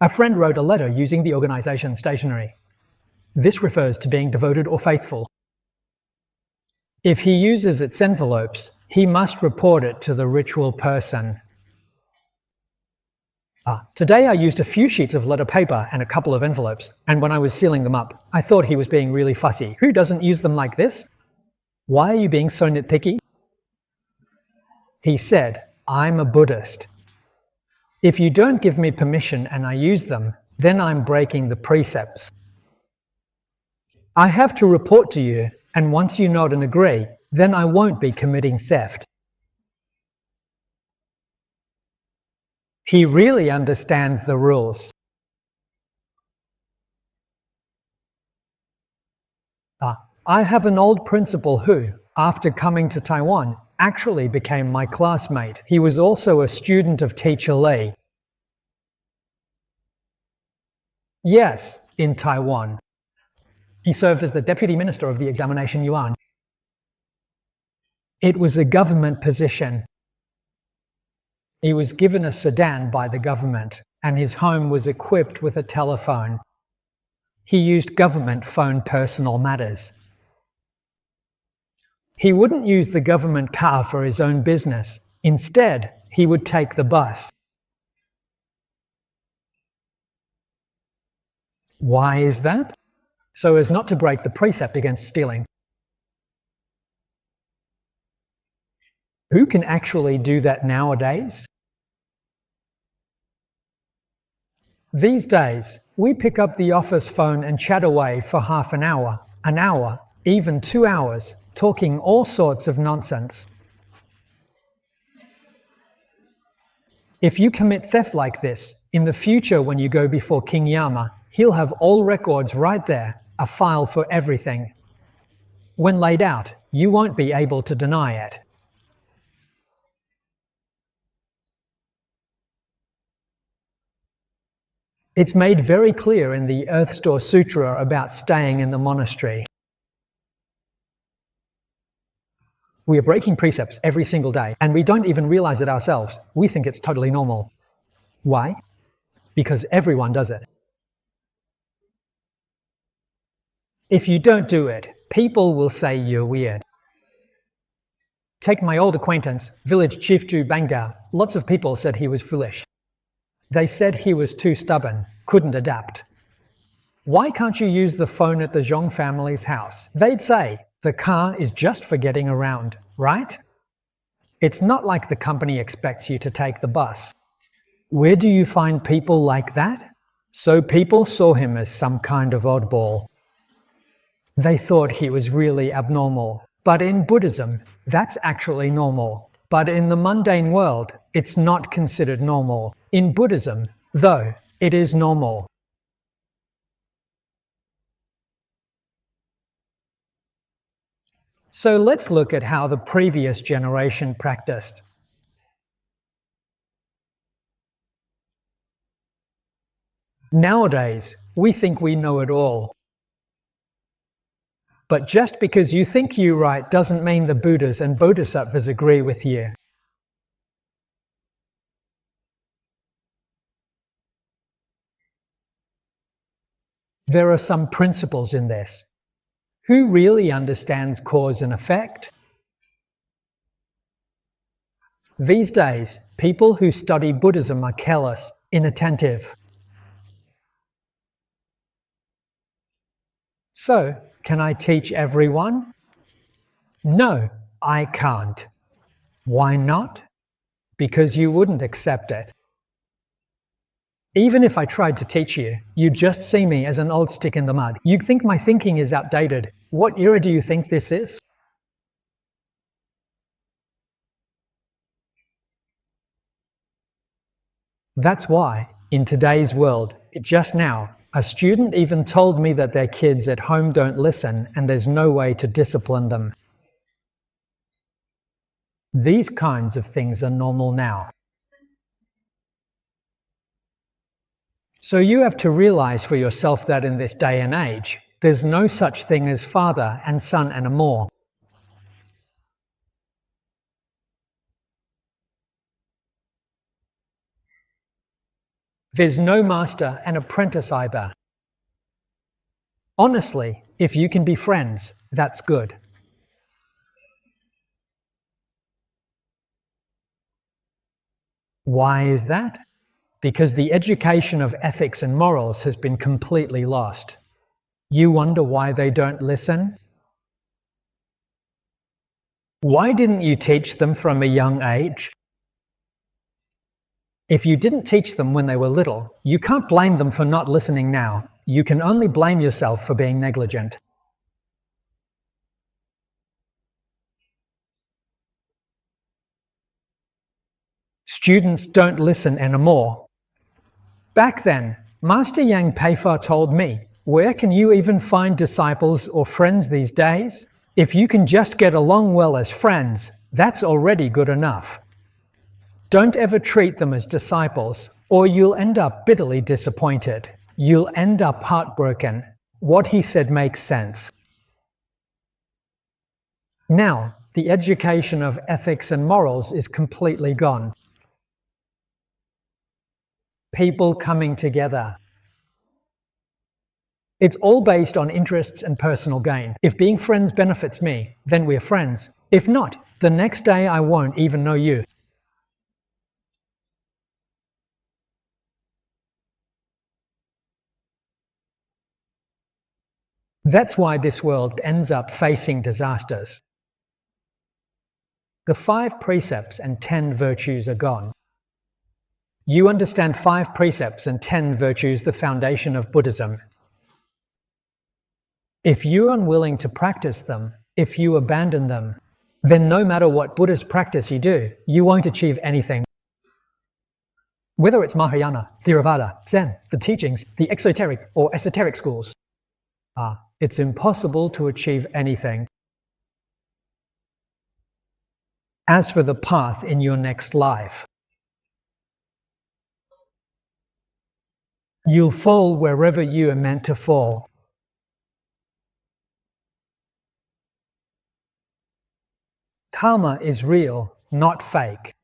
A friend wrote a letter using the organization stationery. This refers to being devoted or faithful. If he uses its envelopes, he must report it to the ritual person. Today I used a few sheets of letter paper and a couple of envelopes, and when I was sealing them up, I thought he was being really fussy. Who doesn't use them like this? Why are you being so nitpicky? He said, I'm a Buddhist. If you don't give me permission and I use them, then I'm breaking the precepts. I have to report to you, and once you nod and agree, then I won't be committing theft. He really understands the rules. I have an old principal who, after coming to Taiwan, actually became my classmate. He was also a student of Teacher Lee. Yes, in Taiwan. He served as the Deputy Minister of the Examination Yuan. It was a government position. He was given a sedan by the government, and his home was equipped with a telephone. He used government phone personal matters. He wouldn't use the government car for his own business. Instead, he would take the bus. Why is that? So as not to break the precept against stealing. Who can actually do that nowadays? These days, we pick up the office phone and chat away for half an hour, even 2 hours, talking all sorts of nonsense. If you commit theft like this, in the future when you go before King Yama, he'll have all records right there, a file for everything. When laid out, you won't be able to deny it. It's made very clear in the Earth Store Sutra about staying in the monastery. We are breaking precepts every single day, and we don't even realize it ourselves. We think it's totally normal. Why? Because everyone does it. If you don't do it, people will say you're weird. Take my old acquaintance, village chief Ju Bangdao. Lots of people said he was foolish. They said he was too stubborn, couldn't adapt. Why can't you use the phone at the Zhong family's house? They'd say, the car is just for getting around, right? It's not like the company expects you to take the bus. Where do you find people like that? So people saw him as some kind of oddball. They thought he was really abnormal. But in Buddhism, that's actually normal. But in the mundane world, it's not considered normal. In Buddhism, though, it is normal. So let's look at how the previous generation practiced. Nowadays, we think we know it all. But just because you think you're right doesn't mean the Buddhas and Bodhisattvas agree with you. There are some principles in this. Who really understands cause and effect? These days, people who study Buddhism are careless, inattentive. So, can I teach everyone? No, I can't. Why not? Because you wouldn't accept it. Even if I tried to teach you, you'd just see me as an old stick in the mud. You'd think my thinking is outdated. What era do you think this is? That's why, in today's world, just now, a student even told me that their kids at home don't listen and there's no way to discipline them. These kinds of things are normal now. So you have to realize for yourself that in this day and age, there's no such thing as father and son anymore. There's no master and apprentice either. Honestly, if you can be friends, that's good. Why is that? Because the education of ethics and morals has been completely lost. You wonder why they don't listen? Why didn't you teach them from a young age? If you didn't teach them when they were little, you can't blame them for not listening now. You can only blame yourself for being negligent. Students don't listen anymore. Back then, Master Yang Peifa told me, where can you even find disciples or friends these days? If you can just get along well as friends, that's already good enough. Don't ever treat them as disciples, or you'll end up bitterly disappointed. You'll end up heartbroken. What he said makes sense. Now, the education of ethics and morals is completely gone. People coming together. It's all based on interests and personal gain. If being friends benefits me, then we're friends. If not, the next day I won't even know you. That's why this world ends up facing disasters. The 5 precepts and 10 virtues are gone. You understand 5 precepts and 10 virtues, the foundation of Buddhism. If you're unwilling to practice them, if you abandon them, then no matter what Buddhist practice you do, you won't achieve anything. Whether it's Mahayana, Theravada, Zen, the teachings, the exoteric or esoteric schools, it's impossible to achieve anything. As for the path in your next life, you'll fall wherever you are meant to fall. Karma is real, not fake.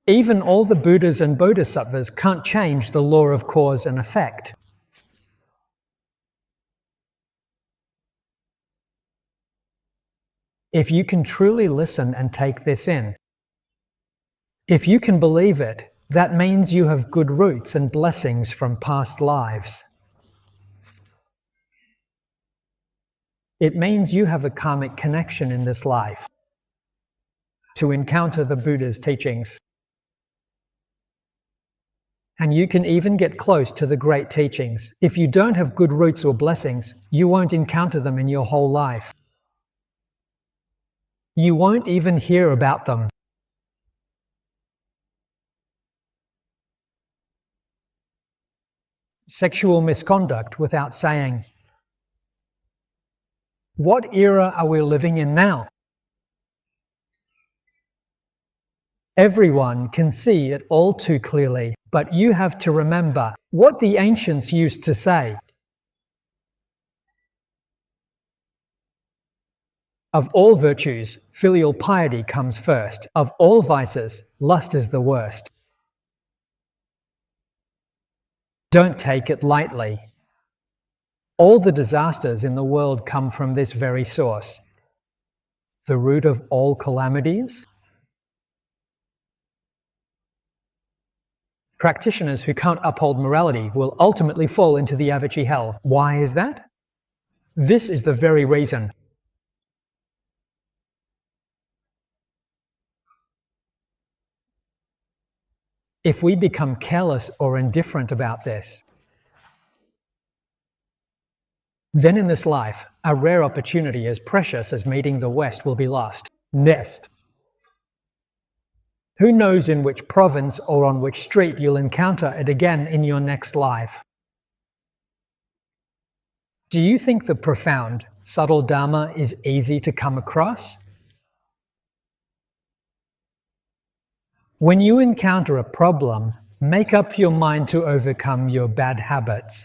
Even all the Buddhas and Bodhisattvas can't change the law of cause and effect. If you can truly listen and take this in, if you can believe it, that means you have good roots and blessings from past lives. It means you have a karmic connection in this life to encounter the Buddha's teachings. And you can even get close to the great teachings. If you don't have good roots or blessings, you won't encounter them in your whole life. You won't even hear about them. Sexual misconduct without saying, what era are we living in now? Everyone can see it all too clearly, but you have to remember what the ancients used to say. Of all virtues, filial piety comes first. Of all vices, lust is the worst. Don't take it lightly. All the disasters in the world come from this very source. The root of all calamities? Practitioners who can't uphold morality will ultimately fall into the Avachi hell. Why is that? This is the very reason. If we become careless or indifferent about this, then in this life, a rare opportunity as precious as meeting the West will be lost. Next. Who knows in which province or on which street you'll encounter it again in your next life? Do you think the profound, subtle Dharma is easy to come across? When you encounter a problem, make up your mind to overcome your bad habits.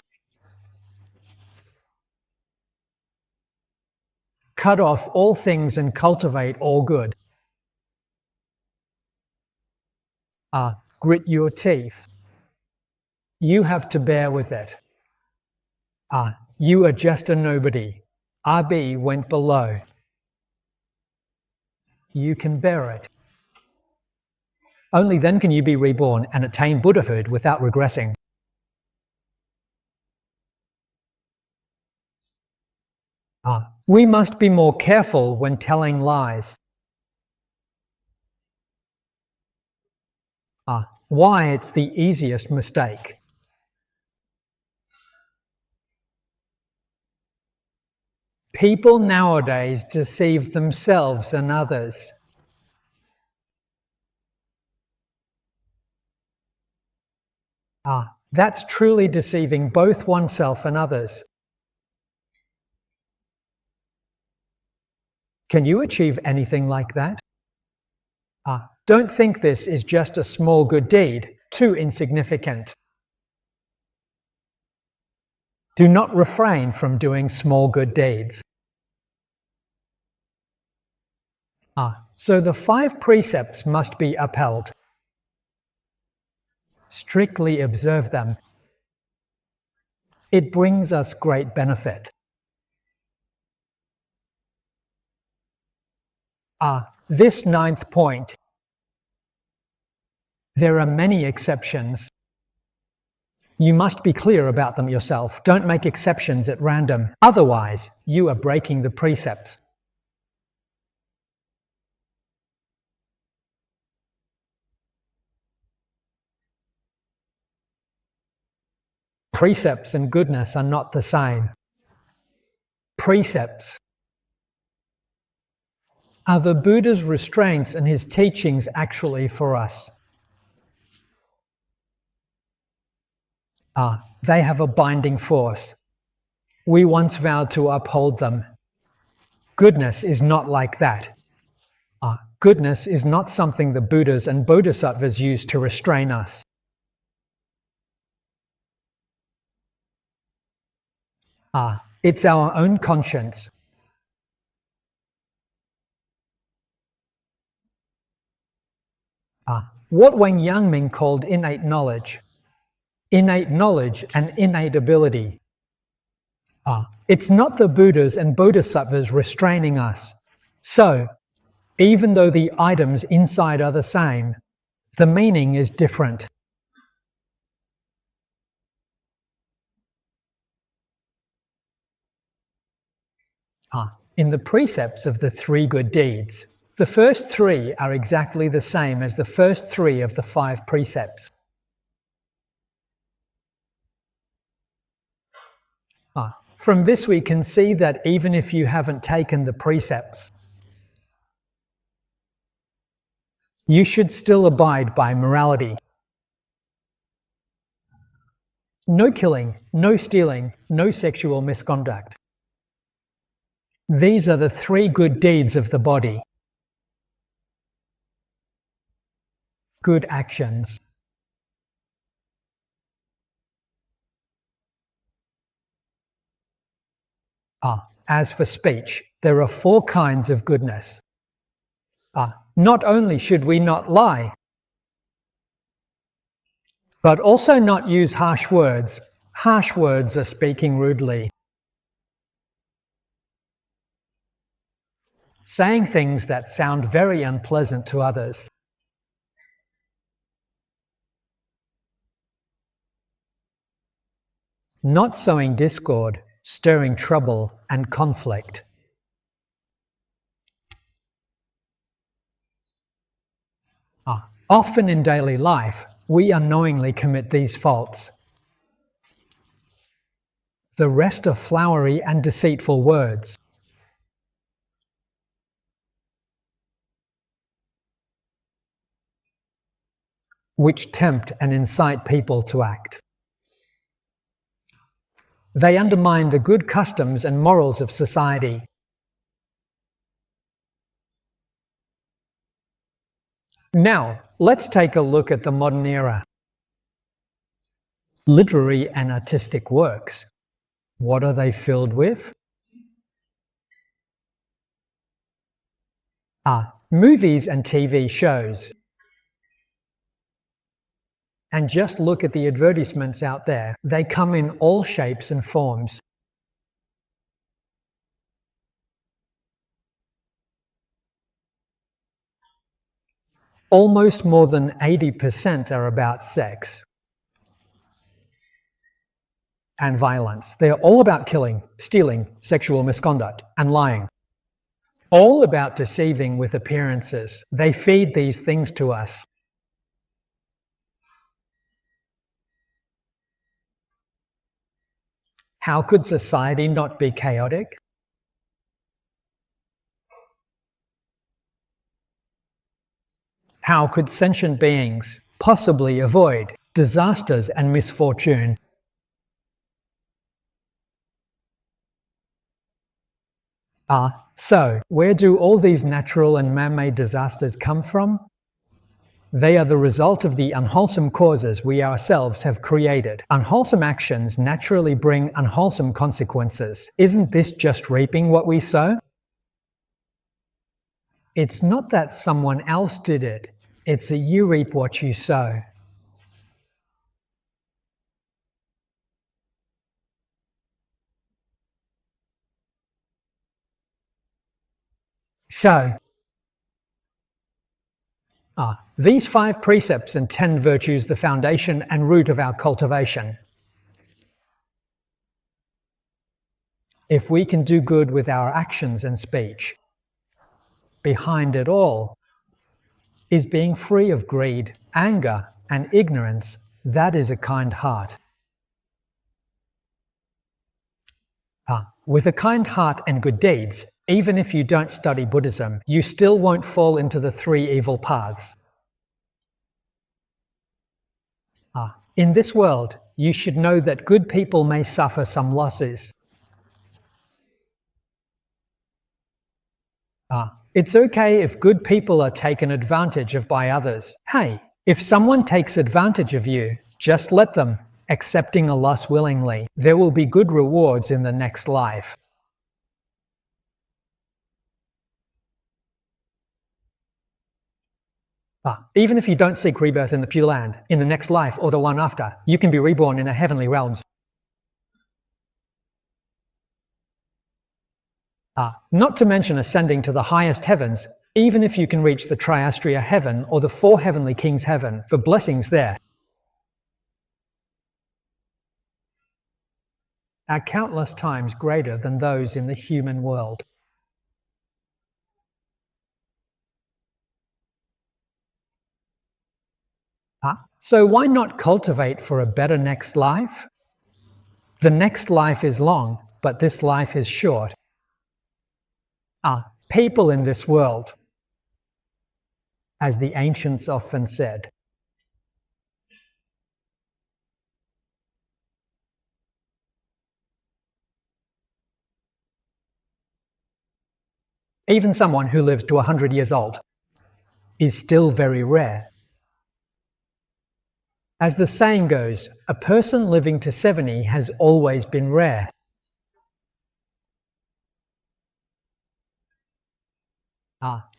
cut off all things and cultivate all good. Grit your teeth. You have to bear with it. You are just a nobody. RB went below. You can bear it. Only then can you be reborn and attain Buddhahood without regressing. We must be more careful when telling lies. Why it's the easiest mistake. People nowadays deceive themselves and others. That's truly deceiving both oneself and others. Can you achieve anything like that? Don't think this is just a small good deed, too insignificant. Do not refrain from doing small good deeds. So the 5 precepts must be upheld. Strictly observe them. It brings us great benefit. This 9th point. There are many exceptions. You must be clear about them yourself. Don't make exceptions at random. Otherwise, you are breaking the precepts. Precepts and goodness are not the same. Precepts are the Buddha's restraints and his teachings actually for us. They have a binding force. We once vowed to uphold them. Goodness is not like that. Goodness is not something the Buddhas and Bodhisattvas use to restrain us. It's our own conscience. What Wang Yangming called innate knowledge and innate ability. It's not the Buddhas and Bodhisattvas restraining us. So, even though the items inside are the same, the meaning is different. In the precepts of the 3 good deeds, the first 3 are exactly the same as the first 3 of the 5 precepts. From this we can see that even if you haven't taken the precepts, you should still abide by morality. No killing, no stealing, no sexual misconduct. These are the 3 good deeds of the body. Good actions. As for speech, there are 4 kinds of goodness. Not only should we not lie, but also not use harsh words. Harsh words are speaking rudely. Saying things that sound very unpleasant to others. Not sowing discord, stirring trouble and conflict. Often in daily life, we unknowingly commit these faults. The rest are flowery and deceitful words. Which tempt and incite people to act. They undermine the good customs and morals of society. Now, let's take a look at the modern era. Literary and artistic works. What are they filled with? Movies and TV shows. And just look at the advertisements out there. They come in all shapes and forms. Almost more than 80% are about sex and violence. They are all about killing, stealing, sexual misconduct, and lying. All about deceiving with appearances. They feed these things to us. How could society not be chaotic? How could sentient beings possibly avoid disasters and misfortune? So, where do all these natural and man-made disasters come from? They are the result of the unwholesome causes we ourselves have created. Unwholesome actions naturally bring unwholesome consequences. Isn't this just reaping what we sow? It's not that someone else did it. It's that you reap what you sow. So, these 5 precepts and 10 virtues, the foundation and root of our cultivation. If we can do good with our actions and speech, behind it all is being free of greed, anger, and ignorance. That is a kind heart. With a kind heart and good deeds, even if you don't study Buddhism, you still won't fall into the 3 evil paths. In this world, you should know that good people may suffer some losses. It's okay if good people are taken advantage of by others. Hey, if someone takes advantage of you, just let them, accepting a loss willingly. There will be good rewards in the next life. Even if you don't seek rebirth in the Pure Land, in the next life or the one after, you can be reborn in the heavenly realms. Not to mention ascending to the highest heavens, even if you can reach the Triastria heaven or the 4 heavenly kings' heaven, for blessings there are countless times greater than those in the human world. So why not cultivate for a better next life? The next life is long, but this life is short. People in this world, as the ancients often said, even someone who lives to 100 years old is still very rare. As the saying goes, a person living to 70 has always been rare.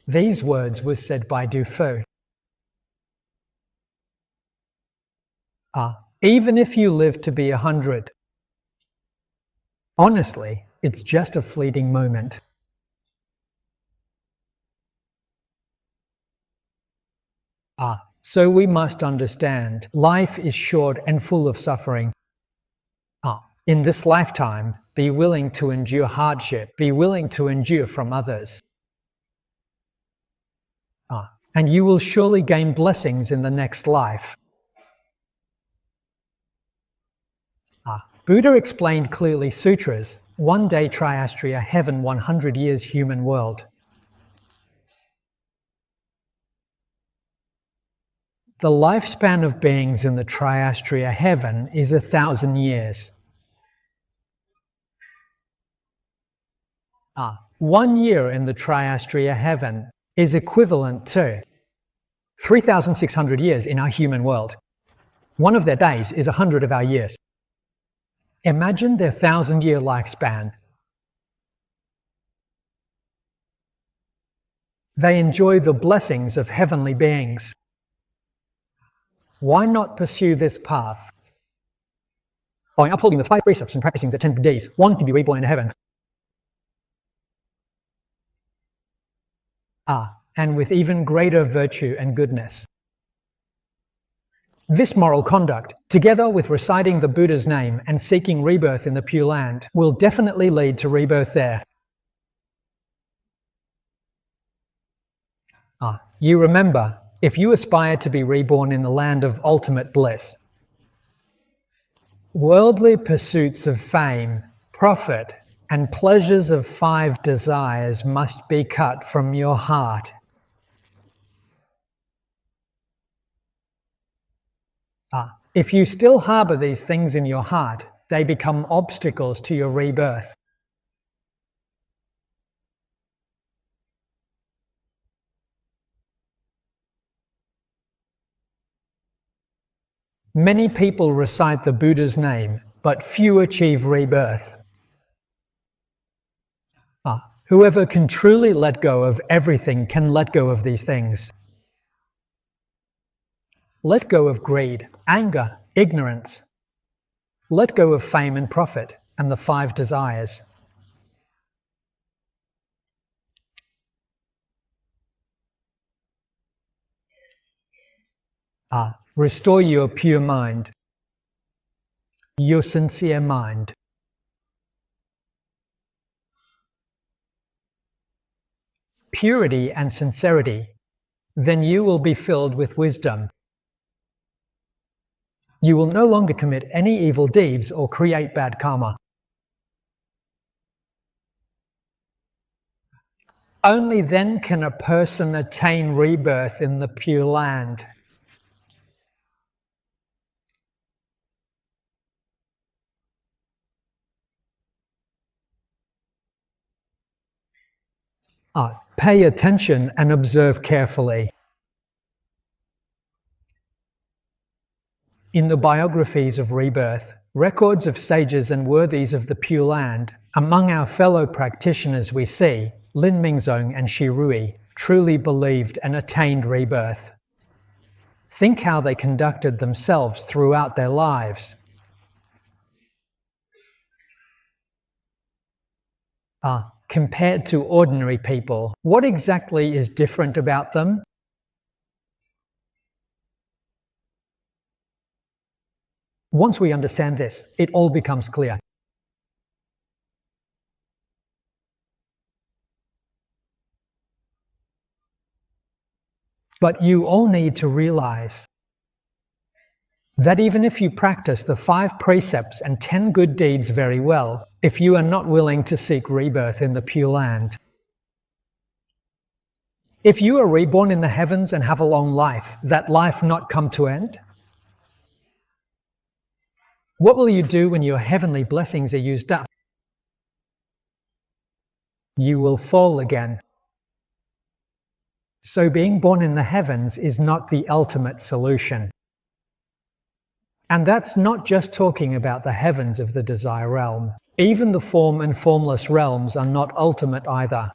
These words were said by Du Fu. Even if you live to be 100, honestly, it's just a fleeting moment. So we must understand life is short and full of suffering. In this lifetime, be willing to endure hardship, be willing to endure from others. And you will surely gain blessings in the next life. Buddha explained clearly sutras, 1 day Triastria heaven, 100 years human world. The lifespan of beings in the Triastria heaven is 1,000 years. 1 year in the Triastria heaven is equivalent to 3,600 years in our human world. One of their days is 100 of our years. Imagine their 1,000-year lifespan. They enjoy the blessings of heavenly beings. Why not pursue this path? By upholding the 5 precepts and practicing the 10 good deeds, one can be reborn in the heavens. And with even greater virtue and goodness. This moral conduct, together with reciting the Buddha's name and seeking rebirth in the Pure Land, will definitely lead to rebirth there. You remember, if you aspire to be reborn in the land of ultimate bliss, worldly pursuits of fame, profit, and pleasures of 5 desires must be cut from your heart. If you still harbor these things in your heart, they become obstacles to your rebirth. Many people recite the Buddha's name, but few achieve rebirth. Whoever can truly let go of everything can let go of these things. Let go of greed, anger, ignorance. Let go of fame and profit and the 5 desires. Restore your pure mind, your sincere mind. Purity and sincerity, then you will be filled with wisdom. You will no longer commit any evil deeds or create bad karma. Only then can a person attain rebirth in the Pure Land. Pay attention and observe carefully. In the biographies of rebirth, records of sages and worthies of the Pure Land, among our fellow practitioners we see Lin Mingzong and Shi Rui truly believed and attained rebirth. Think how they conducted themselves throughout their lives. Compared to ordinary people, what exactly is different about them? Once we understand this, it all becomes clear. But you all need to realize that even if you practice the 5 precepts and 10 good deeds very well, if you are not willing to seek rebirth in the Pure Land, if you are reborn in the heavens and have a long life, that life not come to end, what will you do when your heavenly blessings are used up? You will fall again. So being born in the heavens is not the ultimate solution. And that's not just talking about the heavens of the desire realm. Even the form and formless realms are not ultimate either.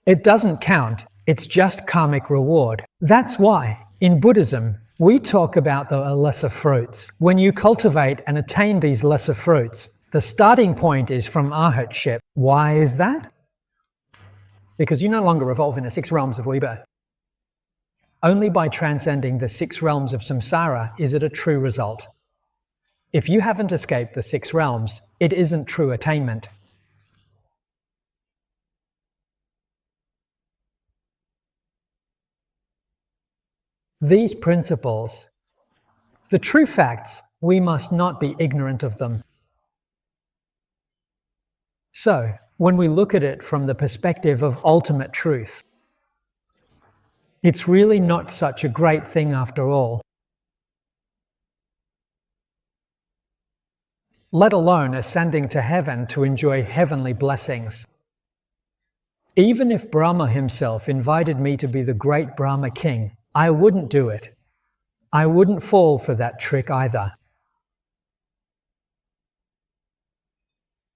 It doesn't count, it's just karmic reward. That's why, in Buddhism, we talk about the lesser fruits. When you cultivate and attain these lesser fruits, the starting point is from arhatship. Why is that? Because you no longer revolve in the 6 realms of rebirth. Only by transcending the 6 realms of samsara is it a true result. If you haven't escaped the 6 realms, it isn't true attainment. These principles, the true facts, we must not be ignorant of them. So, when we look at it from the perspective of ultimate truth, it's really not such a great thing after all. Let alone ascending to heaven to enjoy heavenly blessings. Even if Brahma himself invited me to be the great Brahma king, I wouldn't do it. I wouldn't fall for that trick either.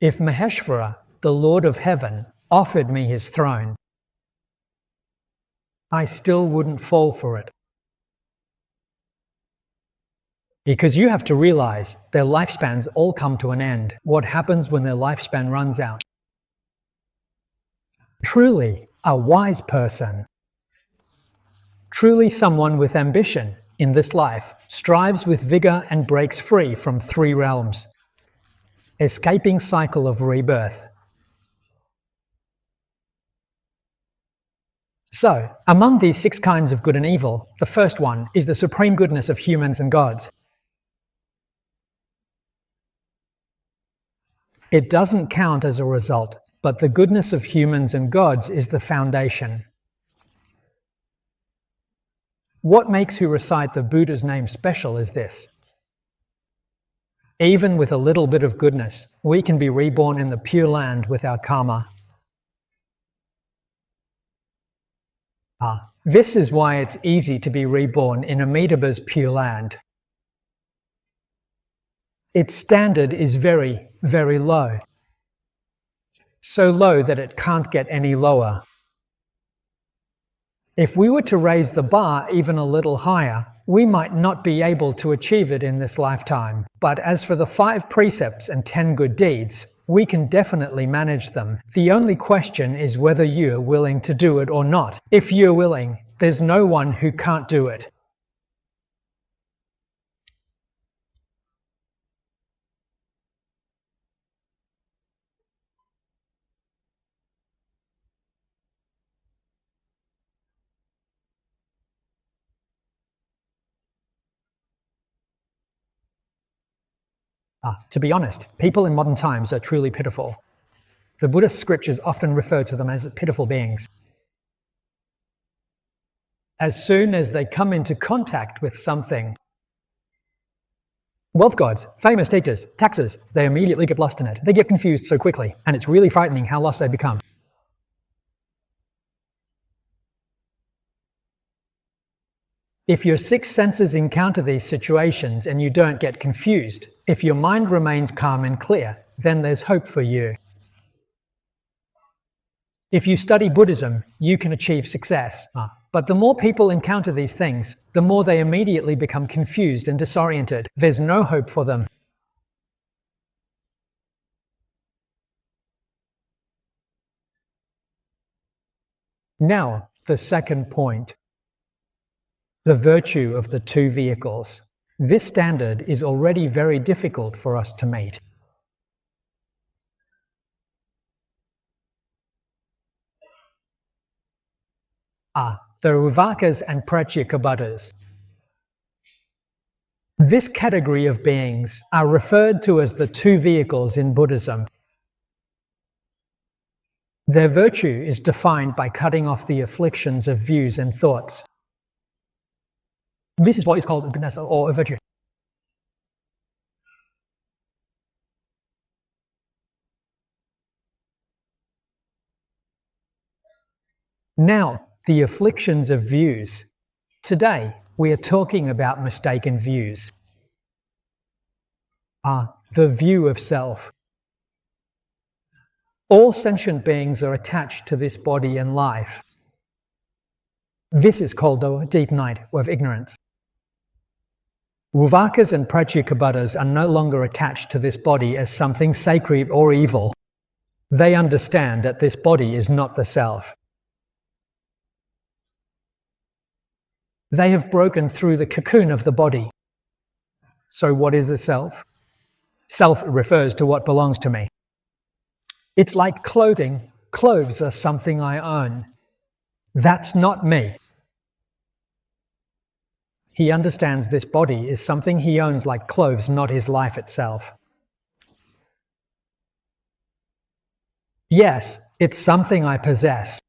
If Maheshvara, the Lord of Heaven offered me his throne, I still wouldn't fall for it. Because you have to realize their lifespans all come to an end. What happens when their lifespan runs out? Truly, a wise person, truly someone with ambition in this life, strives with vigor and breaks free from 3 realms, escaping cycle of rebirth. So, among these 6 kinds of good and evil, the first one is the supreme goodness of humans and gods. It doesn't count as a result, but the goodness of humans and gods is the foundation. What makes who recite the Buddha's name special is this. Even with a little bit of goodness, we can be reborn in the Pure Land with our karma. This is why it's easy to be reborn in Amitabha's Pure Land. Its standard is very, very low. So low that it can't get any lower. If we were to raise the bar even a little higher, we might not be able to achieve it in this lifetime. But as for the 5 precepts and 10 good deeds, we can definitely manage them. The only question is whether you're willing to do it or not. If you're willing, there's no one who can't do it. To be honest, people in modern times are truly pitiful. The Buddhist scriptures often refer to them as pitiful beings. As soon as they come into contact with something, wealth gods, famous teachers, taxes, they immediately get lost in it. They get confused so quickly, and it's really frightening how lost they become. If your 6 senses encounter these situations and you don't get confused, if your mind remains calm and clear, then there's hope for you. If you study Buddhism, you can achieve success. But the more people encounter these things, the more they immediately become confused and disoriented. There's no hope for them. Now, the second point. The virtue of the 2 vehicles. This standard is already very difficult for us to meet. The Uvakas and Pratyekabuddhas. This category of beings are referred to as the 2 vehicles in Buddhism. Their virtue is defined by cutting off the afflictions of views and thoughts. This is what is called goodness or virtue. Now, the afflictions of views. Today, we are talking about mistaken views. The view of self. All sentient beings are attached to this body and life. This is called the deep night of ignorance. Uvakas and Pratyekabuddhas are no longer attached to this body as something sacred or evil. They understand that this body is not the self. They have broken through the cocoon of the body. So what is the self? Self refers to what belongs to me. It's like clothing. Clothes are something I own. That's not me. He understands this body is something he owns like clothes, not his life itself. Yes, it's something I possess.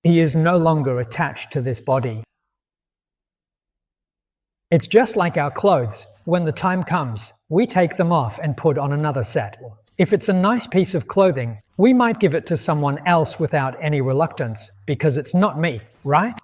He is no longer attached to this body. It's just like our clothes. When the time comes, we take them off and put on another set. If it's a nice piece of clothing, we might give it to someone else without any reluctance, because it's not me, right?